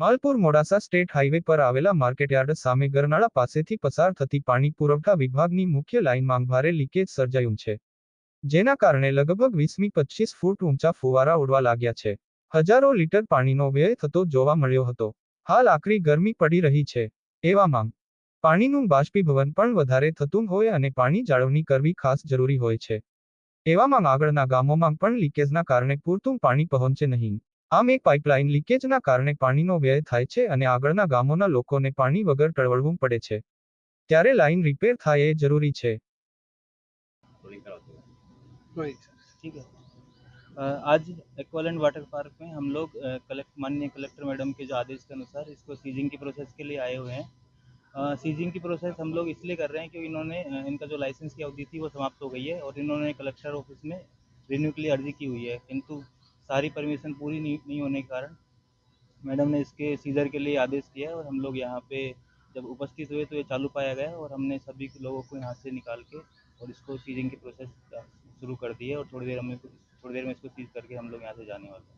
Malpur Modasa state highway પર આવેલા market yard સામે ગરનાળા પાસેથી પસાર થતી પાણી પુરવઠા વિભાગની મુખ્ય લાઇનમાં ભારે લીકેજ સર્જાયું છે, જેના કારણે લગભગ 20થી 25 ફૂટ ઊંચા ફુવારા ઉડવા લાગ્યા છે. હજારો લીટર પાણીનો વ્યય થતો જોવા મળ્યો હતો. હાલ આકરી ગરમી પડી રહી છે. એવામાં પાણીનું બાષ્પીભવન પણ વધારે થતું હોય અને પાણી જાળવણી કરવી ખાસ જરૂરી હોય છે. એવામાં આગળના ગામોમાં પણ લીકેજના કારણે પૂરતું પાણી પહોંચે નહીં. આમ એક પાઇપલાઇન લીકેજના કારણે પાણીનો વ્યય થાય છે અને આગળના ગામોના લોકોને પાણી વગર ટળવળવું પડે છે. ત્યારે લાઇન રિપેર થાય એ જરૂરી છે. ठीक है। आज एक्वालैंड वाटर पार्क में हम लोग माननीय कलेक्टर मैडम के जो आदेश के अनुसार इसको सीजिंग की प्रोसेस के लिए आए हुए हैं। सीजिंग की प्रोसेस हम लोग इसलिए कर रहे हैं क्योंकि इन्होंने इनका जो लाइसेंस की अवधि थी वो समाप्त हो गई है और इन्होंने कलेक्टर ऑफिस में रिन्यू के लिए अर्जी की हुई है, किंतु सारी परमिशन पूरी नहीं होने के कारण मैडम ने इसके सीजर के लिए आदेश किया है और हम लोग यहाँ पे जब उपस्थित हुए तो ये चालू पाया गया और हमने सभी लोगों को यहाँ से निकाल के और इसको सीजिंग की प्रोसेस शुरू कर दी है और थोड़ी देर में इसको सीज करके हम लोग यहाँ से जाने वाले हैं।